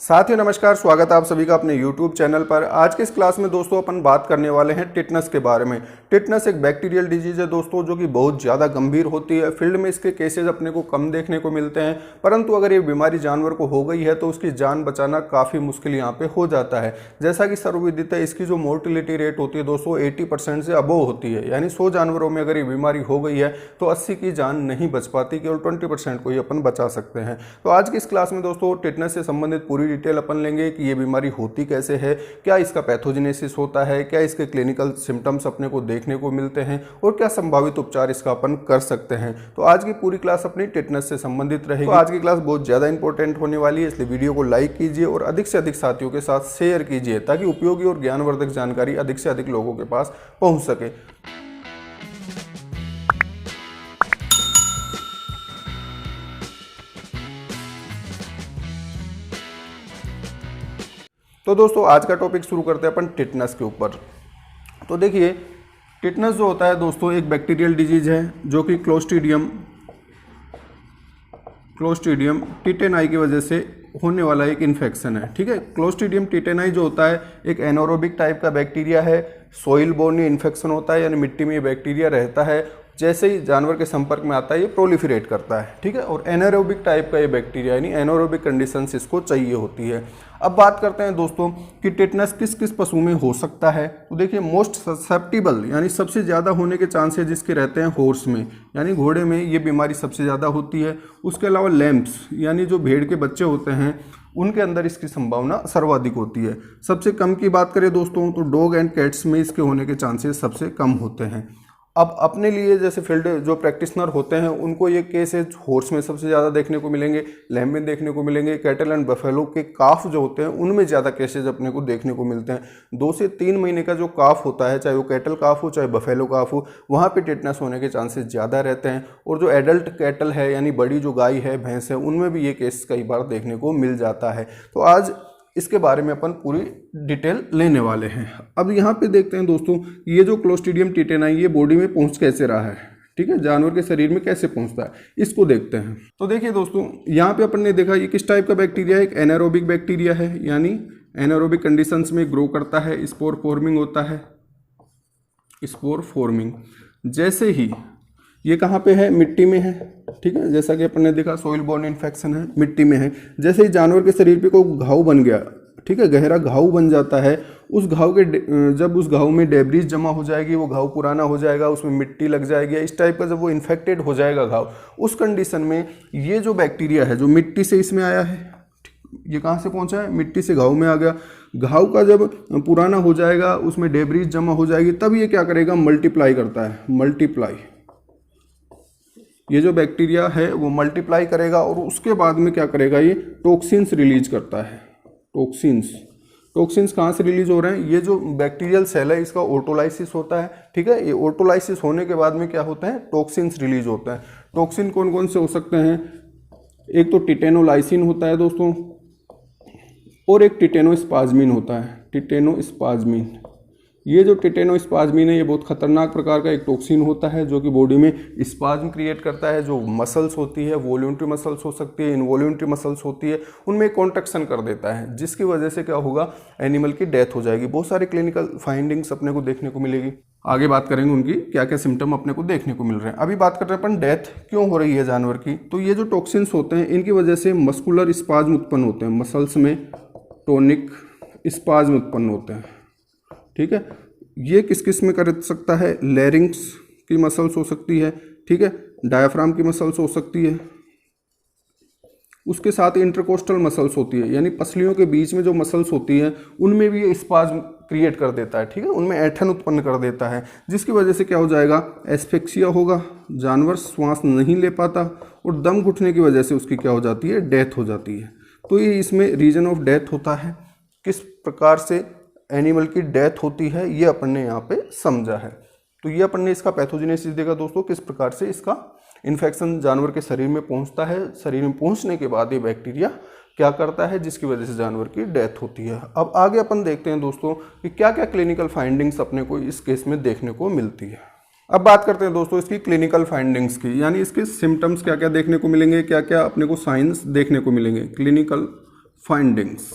साथियों नमस्कार, स्वागत है आप सभी का अपने YouTube चैनल पर। आज के इस क्लास में दोस्तों अपन बात करने वाले हैं टिटनस के बारे में। टिटनस एक बैक्टीरियल डिजीज है दोस्तों, जो कि बहुत ज़्यादा गंभीर होती है। फील्ड में इसके केसेस अपने को कम देखने को मिलते हैं, परंतु अगर ये बीमारी जानवर को हो गई है तो उसकी जान बचाना काफ़ी मुश्किल यहाँ पे हो जाता है। जैसा कि सर्वविदित है, इसकी जो मोर्टिलिटी रेट होती है दोस्तों 80% से अबोव होती है। यानी 100 जानवरों में अगर ये बीमारी हो गई है तो 80 की जान नहीं बच पाती, केवल 20% को ही अपन बचा सकते हैं। तो आज की इस क्लास में दोस्तों टिटनस से संबंधित पूरी डिटेल अपन लेंगे कि ये बीमारी होती कैसे है, क्या इसका पैथोजेनेसिस होता है, क्या इसके क्लिनिकल सिम्टम्स अपने को देखने को मिलते हैं और क्या संभावित उपचार इसका अपन कर सकते हैं। तो आज की पूरी क्लास अपनी टिटनस से संबंधित रहेगी। तो आज की क्लास बहुत ज़्यादा इंपॉर्टेंट होने वाली है, इसलिए वीडियो को लाइक कीजिए और अधिक से अधिक साथियों के साथ शेयर कीजिए ताकि उपयोगी और ज्ञानवर्धक जानकारी अधिक से अधिक लोगों के पास पहुँच सके। तो दोस्तों आज का टॉपिक शुरू करते हैं अपन टिटनस के ऊपर। तो देखिए, टिटनस जो होता है दोस्तों एक बैक्टीरियल डिजीज है जो कि क्लोस्ट्रीडियम टिटेनाई की वजह से होने वाला एक इन्फेक्शन है। ठीक है, क्लोस्ट्रीडियम टिटेनाई जो होता है एक एनारोबिक टाइप का बैक्टीरिया है। सॉइल बोर्न इन्फेक्शन होता है, यानी मिट्टी में ये बैक्टीरिया रहता है। जैसे ही जानवर के संपर्क में आता है ये प्रोलिफरेट करता है। ठीक है, और एनारोबिक टाइप का ये बैक्टीरिया यानी एनारोबिक कंडीशंस इसको चाहिए होती है। अब बात करते हैं दोस्तों कि टिटनस किस किस पशु में हो सकता है। तो देखिए, मोस्ट ससेप्टिबल यानी सबसे ज़्यादा होने के चांसेस जिसके रहते हैं हॉर्स में, यानी घोड़े में ये बीमारी सबसे ज़्यादा होती है। उसके अलावा लैम्प्स यानी जो भेड़ के बच्चे होते हैं उनके अंदर इसकी संभावना सर्वाधिक होती है। सबसे कम की बात करें दोस्तों तो डॉग एंड कैट्स में इसके होने के चांसेस सबसे कम होते हैं। अब अपने लिए जैसे फील्ड जो प्रैक्टिशनर होते हैं उनको ये केसेज हॉर्स में सबसे ज़्यादा देखने को मिलेंगे, लैम्ब में देखने को मिलेंगे। कैटल एंड बफेलो के काफ जो होते हैं उनमें ज़्यादा केसेज अपने को देखने को मिलते हैं। 2 से 3 महीने का जो काफ होता है, चाहे वो कैटल काफ हो चाहे बफेलो काफ हो, वहाँ पे टिटनस होने के चांसेस ज़्यादा रहते हैं। और जो एडल्ट कैटल है यानी बड़ी जो गाय है भैंस है, उनमें भी ये केस कई बार देखने को मिल जाता है। तो आज इसके बारे में अपन पूरी डिटेल लेने वाले हैं। अब यहाँ पे देखते हैं दोस्तों ये जो क्लोस्ट्रीडियम टिटेनाई ये बॉडी में पहुँच कैसे रहा है। ठीक है, जानवर के शरीर में कैसे पहुँचता है इसको देखते हैं। तो देखिए दोस्तों, यहाँ पे अपन ने देखा ये किस टाइप का बैक्टीरिया है, एक एनारोबिक बैक्टीरिया है, यानी एनारोबिक कंडीशंस में ग्रो करता है, स्पोर फॉर्मिंग होता है। स्पोर फॉर्मिंग जैसे ही ये कहाँ पे है, मिट्टी में है। ठीक है, जैसा कि अपन ने देखा सॉइल बोर्न इन्फेक्शन है, मिट्टी में है। जैसे ही जानवर के शरीर पे कोई घाव बन गया, ठीक है, गहरा घाव बन जाता है, उस घाव के जब उस घाव में डेब्रीज जमा हो जाएगी, वो घाव पुराना हो जाएगा, उसमें मिट्टी लग जाएगी, इस टाइप का जब वो इन्फेक्टेड हो जाएगा घाव, उस कंडीशन में ये जो बैक्टीरिया है जो मिट्टी से इसमें आया है, ये कहाँ से पहुँचा है, मिट्टी से घाव में आ गया। घाव का जब पुराना हो जाएगा, उसमें डेब्रीज जमा हो जाएगी, तब ये क्या करेगा, मल्टीप्लाई करता है। मल्टीप्लाई, ये जो बैक्टीरिया है वो मल्टीप्लाई करेगा और उसके बाद में क्या करेगा, ये टॉक्सिन्स रिलीज करता है। टॉक्सिन्स कहाँ से रिलीज हो रहे हैं, ये जो बैक्टीरियल सेल है इसका ऑटोलाइसिस होता है। ठीक है, ये ऑटोलाइसिस होने के बाद में क्या होता है, टॉक्सिन्स रिलीज होता है। टॉक्सिन कौन कौन से हो सकते हैं, एक तो टिटेनोलाइसिन होता है दोस्तों, और एक टिटेनोस्पाज्मिन होता है। टिटेनोस्पाज्मिन, ये जो टिटेनोस्पाज्मिन है ये बहुत खतरनाक प्रकार का एक टॉक्सिन होता है जो कि बॉडी में स्पाज्म क्रिएट करता है। जो मसल्स होती है, वॉल्यूंटरी मसल्स हो सकती है, इनवॉल्यूंटरी मसल्स होती है, उनमें कॉन्ट्रैक्शन कर देता है, जिसकी वजह से क्या होगा, एनिमल की डेथ हो जाएगी। बहुत सारी क्लिनिकल फाइंडिंग्स अपने को देखने को मिलेगी। आगे बात करेंगे उनकी क्या क्या सिम्टम अपने को देखने को मिल रहे हैं। अभी बात कर रहे हैं अपन डेथ क्यों हो रही है जानवर की। तो ये जो टॉक्सिन्स होते हैं इनकी वजह से मस्कुलर स्पाज्म उत्पन्न होते हैं, मसल्स में टोनिक स्पाज्म उत्पन्न होते हैं। ठीक है, ये किस किस में कर सकता है, लैरिंक्स की मसल्स हो सकती है, ठीक है, डायफ्राम की मसल्स हो सकती है, उसके साथ इंटरकोस्टल मसल्स होती है, यानी पसलियों के बीच में जो मसल्स होती हैं उनमें भी ये स्पाज्म क्रिएट कर देता है। ठीक है, उनमें ऐंठन उत्पन्न कर देता है, जिसकी वजह से क्या हो जाएगा, एस्फिक्सिया होगा, जानवर श्वास नहीं ले पाता और दम घुटने की वजह से उसकी क्या हो जाती है, डेथ हो जाती है। तो ये इसमें रीजन ऑफ डेथ होता है। किस प्रकार से एनिमल की डेथ होती है ये अपन ने यहाँ पे समझा है। तो ये अपन ने इसका पैथोजेनेसिस देखा दोस्तों, किस प्रकार से इसका इन्फेक्शन जानवर के शरीर में पहुँचता है। शरीर में पहुँचने के बाद ये बैक्टीरिया क्या करता है जिसकी वजह से जानवर की डेथ होती है। अब आगे अपन देखते हैं दोस्तों कि क्या क्या क्लिनिकल फाइंडिंग्स अपने को इस केस में देखने को मिलती है। अब बात करते हैं दोस्तों इसकी क्लिनिकल फाइंडिंग्स की, यानी इसके सिम्टम्स क्या क्या देखने को मिलेंगे, क्या क्या अपने को साइंस देखने को मिलेंगे। क्लिनिकल फाइंडिंग्स,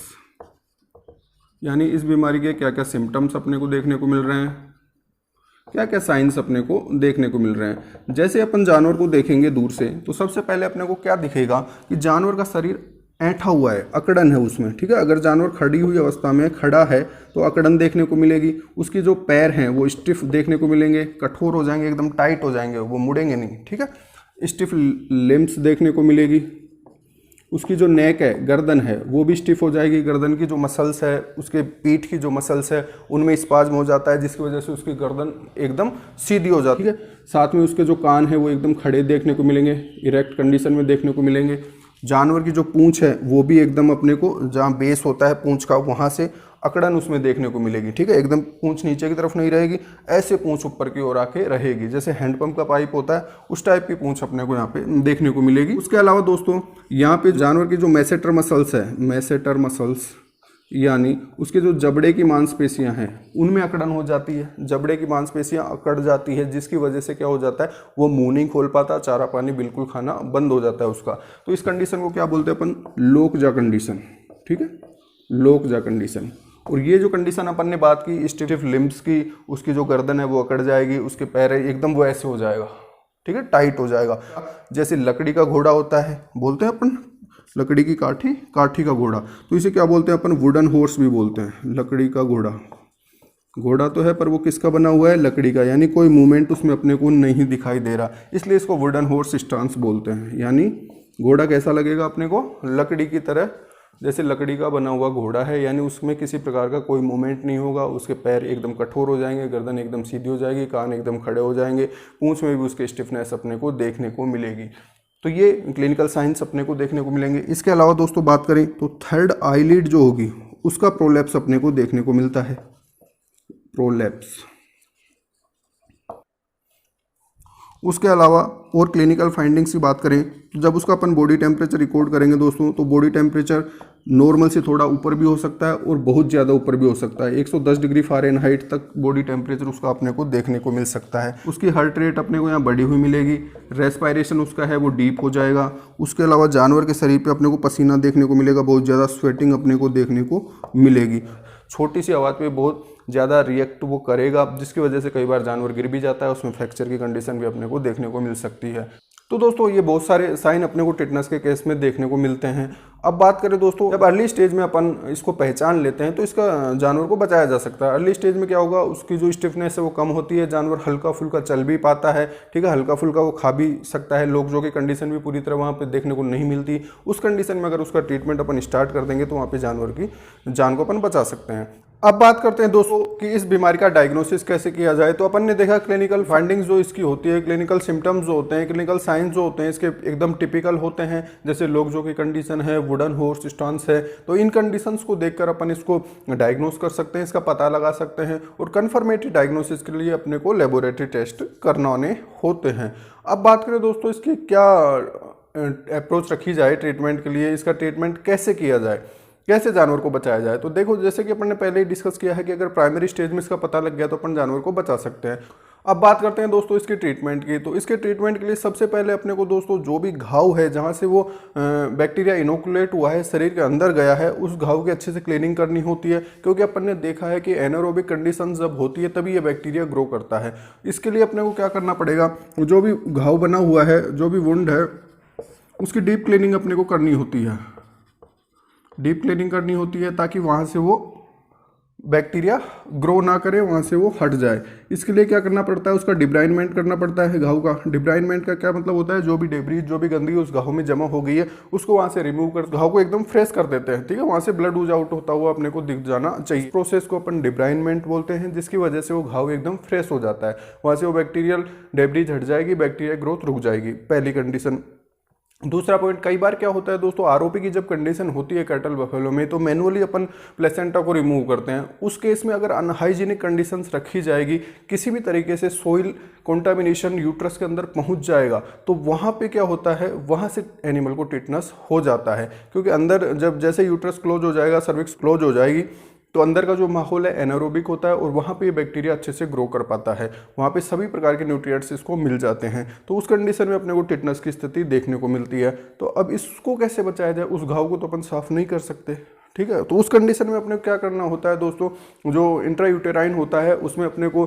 यानी इस बीमारी के क्या क्या सिम्टम्स अपने को देखने को मिल रहे हैं, क्या क्या साइंस अपने को देखने को मिल रहे हैं। जैसे अपन जानवर को देखेंगे दूर से तो सबसे पहले अपने को क्या दिखेगा कि जानवर का शरीर ऐंठा हुआ है, अकड़न है उसमें, ठीक है। अगर जानवर खड़ी हुई अवस्था में खड़ा है तो अकड़न देखने को मिलेगी। उसकी जो पैर हैं वो स्टिफ देखने को मिलेंगे, कठोर हो जाएंगे, एकदम टाइट हो जाएंगे, वो मुड़ेंगे नहीं, ठीक है। स्टिफ लिम्स देखने को मिलेगी। उसकी जो नेक है, गर्दन है, वो भी स्टिफ हो जाएगी। गर्दन की जो मसल्स है, उसके पीठ की जो मसल्स है उनमें स्पाज्म हो जाता है, जिसकी वजह से उसकी गर्दन एकदम सीधी हो जाती है। साथ में उसके जो कान है वो एकदम खड़े देखने को मिलेंगे, इरेक्ट कंडीशन में देखने को मिलेंगे। जानवर की जो पूंछ है वो भी एकदम अपने को, जहाँ बेस होता है पूंछ का, वहाँ से अकड़न उसमें देखने को मिलेगी, ठीक है। एकदम पूंछ नीचे की तरफ नहीं रहेगी, ऐसे पूंछ ऊपर की ओर आके रहेगी, जैसे हैंडपंप का पाइप होता है उस टाइप की पूंछ अपने को यहाँ पे देखने को मिलेगी। उसके अलावा दोस्तों यहाँ पे जानवर की जो मैसेटर मसल्स है, मैसेटर मसल्स यानी उसके जो जबड़े की मांसपेशियां हैं उनमें अकड़न हो जाती है। जबड़े की मांसपेशियां अकड़ जाती है, जिसकी वजह से क्या हो जाता है, वो मुंह नहीं खोल पाता, चारा पानी बिल्कुल खाना बंद हो जाता है उसका। तो इस कंडीशन को क्या बोलते हैं अपन, लोकजा कंडीशन, ठीक है, लोकजा कंडीशन। और ये जो कंडीशन अपन ने बात की स्टिफ लिम्स की, उसकी जो गर्दन है वो अकड़ जाएगी, उसके पैर एकदम वो ऐसे हो जाएगा, ठीक है, टाइट हो जाएगा। जैसे लकड़ी का घोड़ा होता है, बोलते हैं अपन लकड़ी की काठी, काठी का घोड़ा, तो इसे क्या बोलते हैं अपन, वुडन हॉर्स भी बोलते हैं। लकड़ी का घोड़ा, घोड़ा तो है पर वो किसका बना हुआ है, लकड़ी का, यानी कोई मूवमेंट उसमें अपने को नहीं दिखाई दे रहा, इसलिए इसको वुडन हॉर्स स्टांस बोलते हैं। यानी घोड़ा कैसा लगेगा अपने को, लकड़ी की तरह, जैसे लकड़ी का बना हुआ घोड़ा है, यानी उसमें किसी प्रकार का कोई मूवमेंट नहीं होगा, उसके पैर एकदम कठोर हो जाएंगे, गर्दन एकदम सीधी हो जाएगी, कान एकदम खड़े हो जाएंगे, पूंछ में भी उसके स्टिफनेस अपने को देखने को मिलेगी। तो ये क्लिनिकल साइंस अपने को देखने को मिलेंगे। इसके अलावा दोस्तों बात करें तो थर्ड आईलिड जो होगी उसका प्रोलैप्स अपने को देखने को मिलता है, प्रोलैप्स। उसके अलावा और क्लिनिकल फाइंडिंग्स की बात करें तो जब उसका अपन बॉडी टेम्परेचर रिकॉर्ड करेंगे दोस्तों, तो बॉडी टेम्परेचर नॉर्मल से थोड़ा ऊपर भी हो सकता है और बहुत ज़्यादा ऊपर भी हो सकता है। 110 डिग्री फ़ारेनहाइट तक बॉडी टेम्परेचर उसका अपने को देखने को मिल सकता है। उसकी हार्ट रेट अपने को यहाँ बढ़ी हुई मिलेगी, रेस्पायरेशन उसका है वो डीप हो जाएगा। उसके अलावा जानवर के शरीर पे अपने को पसीना देखने को मिलेगा, बहुत ज़्यादा स्वेटिंग अपने को देखने को मिलेगी। छोटी सी आवाज़ पे बहुत ज़्यादा रिएक्ट वो करेगा, जिसकी वजह से कई बार जानवर गिर भी जाता है, उसमें फ्रैक्चर की कंडीशन भी अपने को देखने को मिल सकती है। तो दोस्तों ये बहुत सारे साइन अपने को टिटनेस के केस में देखने को मिलते हैं। अब बात करें दोस्तों, जब अर्ली स्टेज में अपन इसको पहचान लेते हैं तो इसका जानवर को बचाया जा सकता है। अर्ली स्टेज में क्या होगा, उसकी जो स्टिफनेस है वो कम होती है, जानवर हल्का फुल्का चल भी पाता है, ठीक है, हल्का फुल्का वो खा भी सकता है। लोग जो की कंडीशन भी पूरी तरह वहाँ पे देखने को नहीं मिलती, उस कंडीशन में अगर उसका ट्रीटमेंट अपन स्टार्ट कर देंगे तो वहाँ पे जानवर की जान को अपन बचा सकते हैं। अब बात करते हैं दोस्तों कि इस बीमारी का डायग्नोसिस कैसे किया जाए। तो अपन ने देखा क्लिनिकल फाइंडिंग्स जो इसकी होती है, क्लिनिकल सिम्टम्स जो होते हैं, क्लिनिकल साइंस जो होते हैं इसके एकदम टिपिकल होते हैं। जैसे लोग जो की कंडीशन है, वुडन हॉर्स स्टांस है, तो इन कंडीशंस को देखकर अपन इसको डायग्नोस कर सकते हैं, इसका पता लगा सकते हैं। और कन्फर्मेटरी डायग्नोसिस के लिए अपने को लेबोरेटरी टेस्ट करवाने होते हैं। अब बात करें दोस्तों इसकी क्या अप्रोच रखी जाए ट्रीटमेंट के लिए, इसका ट्रीटमेंट कैसे किया जाए, कैसे जानवर को बचाया जाए। तो देखो, जैसे कि अपन ने पहले ही डिस्कस किया है कि अगर प्राइमरी स्टेज में इसका पता लग गया तो अपन जानवर को बचा सकते हैं। अब बात करते हैं दोस्तों इसके ट्रीटमेंट की। तो इसके ट्रीटमेंट के लिए सबसे पहले अपने को दोस्तों जो भी घाव है, जहाँ से वो बैक्टीरिया इनोकुलेट हुआ है, शरीर के अंदर गया है, उस घाव की अच्छे से क्लीनिंग करनी होती है। क्योंकि अपन ने देखा है कि एनारोबिक कंडीशन जब होती है तभी ये बैक्टीरिया ग्रो करता है। इसके लिए अपने को क्या करना पड़ेगा, जो भी घाव बना हुआ है, जो भी वुंड है, उसकी डीप क्लीनिंग अपने को करनी होती है, डीप क्लीनिंग करनी होती है, ताकि वहाँ से वो बैक्टीरिया ग्रो ना करे, वहाँ से वो हट जाए। इसके लिए क्या करना पड़ता है, उसका डिब्राइनमेंट करना पड़ता है घाव का। डिब्राइनमेंट का क्या मतलब होता है, जो भी डेब्रीज, जो भी गंदगी उस घाव में जमा हो गई है उसको वहाँ से रिमूव कर घाव को एकदम फ्रेश कर देते हैं, ठीक है। वहाँ से ब्लड ऊज आउट होता हुआ अपने को दिख जाना चाहिए। प्रोसेस को अपन डिब्राइनमेंट बोलते हैं, जिसकी वजह से वो घाव एकदम फ्रेश हो जाता है, वहाँ से वो बैक्टीरियल डेब्रीज हट जाएगी, बैक्टीरिया ग्रोथ रुक जाएगी, पहली कंडीशन। दूसरा पॉइंट, कई बार क्या होता है दोस्तों, आरओपी की जब कंडीशन होती है कैटल बफेलो में, तो मैनुअली अपन प्लेसेंटा को रिमूव करते हैं। उस केस में अगर अनहाइजीनिक कंडीशंस रखी जाएगी, किसी भी तरीके से सोइल कॉन्टामिनेशन यूट्रस के अंदर पहुंच जाएगा, तो वहाँ पे क्या होता है, वहाँ से एनिमल को टिटनेस हो जाता है। क्योंकि अंदर जब जैसे यूट्रस क्लोज हो जाएगा, सर्विक्स क्लोज हो जाएगी, तो अंदर का जो माहौल है एनारोबिक होता है और वहाँ पे ये बैक्टीरिया अच्छे से ग्रो कर पाता है, वहाँ पे सभी प्रकार के न्यूट्रिएंट्स इसको मिल जाते हैं। तो उस कंडीशन में अपने को टिटनस की स्थिति देखने को मिलती है। तो अब इसको कैसे बचाया जाए, उस घाव को तो अपन साफ नहीं कर सकते, ठीक है। तो उस कंडीशन में अपने को क्या करना होता है दोस्तों, जो इंट्रायूटेराइन होता है उसमें अपने को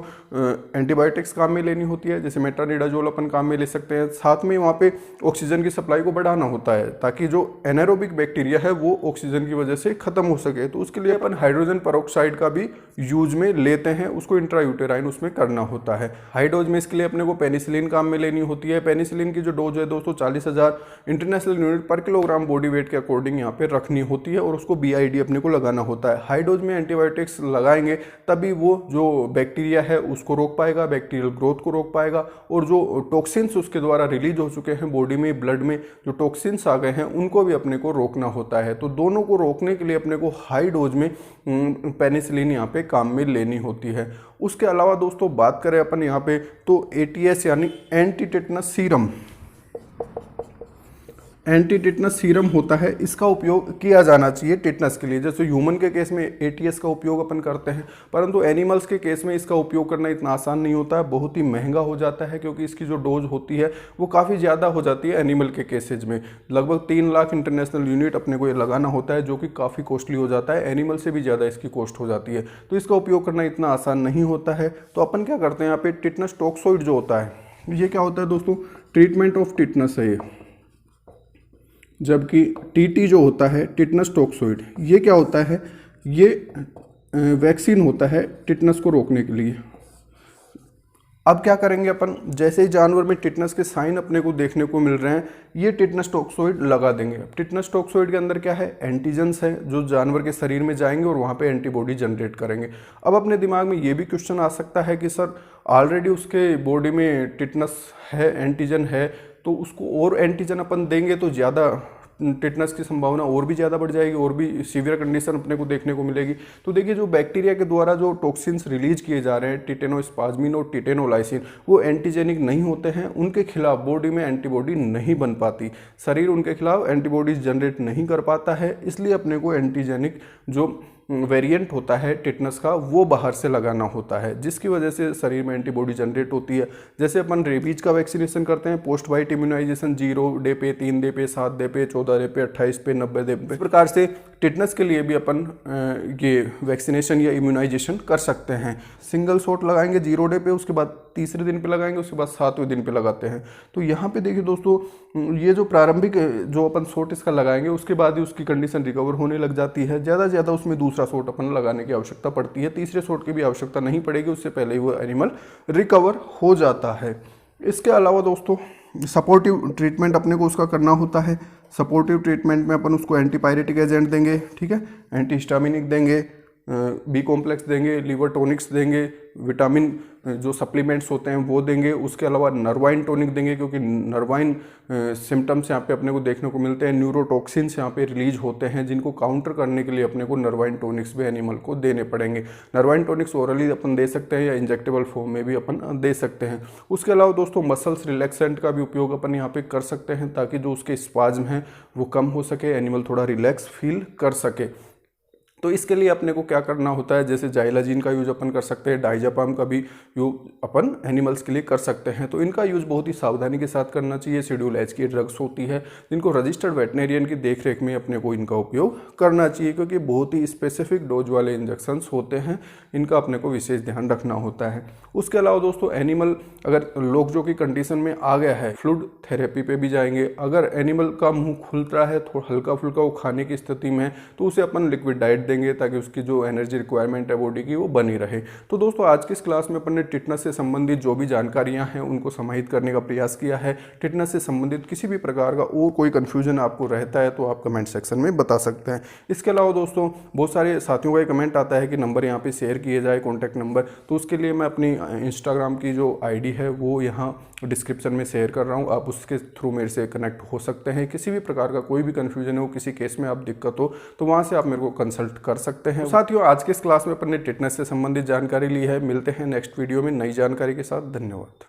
एंटीबायोटिक्स काम में लेनी होती है, जैसे मेट्रानिडाजोल अपन काम में ले सकते हैं। साथ में वहाँ पे ऑक्सीजन की सप्लाई को बढ़ाना होता है ताकि जो एनारोबिक बैक्टीरिया है वो ऑक्सीजन की वजह से खत्म हो सके। तो उसके लिए अपन हाइड्रोजन पेरोक्साइड का भी यूज में लेते हैं, उसको इंट्रायूटेराइन उसमें करना होता है। हाई डोज में इसके लिए अपने को पेनिसिलिन काम में लेनी होती है। पेनिसिलिन की जो डोज है दोस्तों 40,000 इंटरनेशनल यूनिट पर किलोग्राम बॉडी वेट के अकॉर्डिंग यहाँ पे रखनी होती है और उसको BID अपने को लगाना होता है। हाई डोज में एंटीबायोटिक्स लगाएंगे तभी वो जो बैक्टीरिया है उसको रोक पाएगा, बैक्टीरियल ग्रोथ को रोक पाएगा, और जो टॉक्सिन्स उसके द्वारा रिलीज हो चुके हैं बॉडी में, ब्लड में जो टॉक्सिन्स आ गए हैं उनको भी अपने को रोकना होता है। तो दोनों को रोकने के लिए अपने को हाई डोज में पेनिसिलिन यहाँ पे काम में लेनी होती है। उसके अलावा दोस्तों बात करें अपन यहाँ पे तो ATS यानी anti tetanus serum, anti tetanus serum होता है, इसका उपयोग किया जाना चाहिए टिटनस के लिए। जैसे ह्यूमन के केस में ATS का उपयोग अपन करते हैं, परंतु एनिमल्स के केस में इसका उपयोग करना इतना आसान नहीं होता है, बहुत ही महंगा हो जाता है, क्योंकि इसकी जो डोज होती है वो काफ़ी ज़्यादा हो जाती है। एनिमल के केसेज में लगभग 3 लाख इंटरनेशनल यूनिट अपने को ये लगाना होता है, जो कि काफ़ी कॉस्टली हो जाता है, एनिमल से भी ज़्यादा इसकी कॉस्ट हो जाती है। तो इसका उपयोग करना इतना आसान नहीं होता है। तो अपन क्या करते हैं यहाँ पे, टिटनस टॉक्सोइड जो होता है, ये क्या होता है दोस्तों, ट्रीटमेंट ऑफ टिटनस है ये। जबकि TT जो होता है टिटनस टॉक्सोइड, ये क्या होता है, ये वैक्सीन होता है टिटनस को रोकने के लिए। अब क्या करेंगे अपन, जैसे ही जानवर में टिटनस के साइन अपने को देखने को मिल रहे हैं, ये टिटनस टॉक्सोइड लगा देंगे। अब टिटनस टॉक्सोइड के अंदर क्या है, एंटीजेंस है जो जानवर के शरीर में जाएंगे और वहाँ पे एंटीबॉडी जनरेट करेंगे। अब अपने दिमाग में ये भी क्वेश्चन आ सकता है कि सर ऑलरेडी उसके बॉडी में टिटनस है, एंटीजन है, तो उसको और एंटीजन अपन देंगे तो ज़्यादा टिटनस की संभावना और भी ज़्यादा बढ़ जाएगी, और भी सीवियर कंडीशन अपने को देखने को मिलेगी। तो देखिए, जो बैक्टीरिया के द्वारा जो टॉक्सिन्स रिलीज किए जा रहे हैं, टिटेनोस्पाज्मिन और टिटेनोलाइसिन, वो एंटीजेनिक नहीं होते हैं, उनके खिलाफ बॉडी में एंटीबॉडी नहीं बन पाती, शरीर उनके खिलाफ एंटीबॉडीज जनरेट नहीं कर पाता है। इसलिए अपने को एंटीजेनिक जो वेरिएंट होता है टिटनस का वो बाहर से लगाना होता है, जिसकी वजह से शरीर में एंटीबॉडी जनरेट होती है। जैसे अपन रेबीज का वैक्सीनेशन करते हैं, पोस्ट बाइट इम्यूनाइजेशन 0 डे पे, 3 डे पे, 7 डे पे, 14 डे पे, 28 पे, 90 डे पे, इस प्रकार से टिटनस के लिए भी अपन ये वैक्सीनेशन या इम्यूनाइजेशन कर सकते हैं। सिंगल शॉट लगाएंगे 0 डे पे, उसके बाद तीसरे दिन पे लगाएंगे, उसके बाद 7वें दिन पे लगाते हैं। तो यहाँ पे देखिए दोस्तों, ये जो प्रारंभिक जो अपन शॉट इसका लगाएंगे उसके बाद ही उसकी कंडीशन रिकवर होने लग जाती है। ज़्यादा से ज़्यादा उसमें दूसरा शॉट अपन लगाने की आवश्यकता पड़ती है, तीसरे शॉट की भी आवश्यकता नहीं पड़ेगी, उससे पहले ही वो एनिमल रिकवर हो जाता है। इसके अलावा दोस्तों सपोर्टिव ट्रीटमेंट अपने को उसका करना होता है। सपोर्टिव ट्रीटमेंट में अपन उसको एंटीपायरेटिक एजेंट देंगे, ठीक है, एंटीहिस्टामिनिक देंगे, B कॉम्प्लेक्स देंगे, लीवर टॉनिक्स देंगे, विटामिन जो सप्लीमेंट्स होते हैं वो देंगे। उसके अलावा नर्वाइन टॉनिक देंगे, क्योंकि नर्वाइन सिम्टम्स यहाँ पे अपने को देखने को मिलते हैं, न्यूरोटॉक्सिन्स यहाँ पे रिलीज होते हैं, जिनको काउंटर करने के लिए अपने को नर्वाइन टॉनिक्स भी एनिमल को देने पड़ेंगे। नर्वाइन टॉनिक्स ओरली अपन दे सकते हैं या इंजेक्टेबल फॉर्म में भी अपन दे सकते हैं। उसके अलावा दोस्तों मसल्स रिलैक्सेंट का भी उपयोग अपन यहाँ पे कर सकते हैं, ताकि जो उसके स्पाज्म हैं वो कम हो सके, एनिमल थोड़ा रिलैक्स फील कर सके। तो इसके लिए अपने को क्या करना होता है, जैसे जाइलाजीन का यूज अपन कर सकते हैं, डाइजापाम का भी यूज अपन एनिमल्स के लिए कर सकते हैं। तो इनका यूज बहुत ही सावधानी के साथ करना चाहिए। शेड्यूल H की ड्रग्स होती है, जिनको रजिस्टर्ड वेटनेरियन की देखरेख में अपने को इनका उपयोग करना चाहिए, क्योंकि बहुत ही स्पेसिफिक डोज वाले इंजेक्शंस होते हैं, इनका अपने को विशेष ध्यान रखना होता है। उसके अलावा दोस्तों एनिमल अगर लोकजो की कंडीशन में आ गया है, फ्लूइड थेरेपी पे भी जाएंगे। अगर एनिमल का मुँह खुल रहा है, थोड़ा हल्का फुल्का वो खाने की स्थिति में है, तो उसे अपन लिक्विड डाइट देंगे, ताकि उसकी जो एनर्जी रिक्वायरमेंट है बॉडी की वो बनी रहे। तो दोस्तों आज की इस क्लास में अपन ने टिटनस से संबंधित जो भी जानकारियां हैं उनको समाहित करने का प्रयास किया है। टिटनस से संबंधित किसी भी प्रकार का और कोई कंफ्यूजन आपको रहता है तो आप कमेंट सेक्शन में बता सकते हैं। इसके अलावा दोस्तों बहुत सारे साथियों का कमेंट आता है कि नंबर यहाँ पे शेयर किए जाए, कॉन्टैक्ट नंबर, तो उसके लिए मैं अपनी इंस्टाग्राम की जो ID है वो यहाँ डिस्क्रिप्शन में शेयर कर रहा हूँ, आप उसके थ्रू मेरे से कनेक्ट हो सकते हैं। किसी भी प्रकार का कोई भी कन्फ्यूजन हो, किसी केस में आप दिक्कत हो, तो वहाँ से आप मेरे को कंसल्ट कर सकते हैं। साथियों आज के इस क्लास में अपन ने टिटनस से संबंधित जानकारी ली है। मिलते हैं नेक्स्ट वीडियो में नई जानकारी के साथ। धन्यवाद।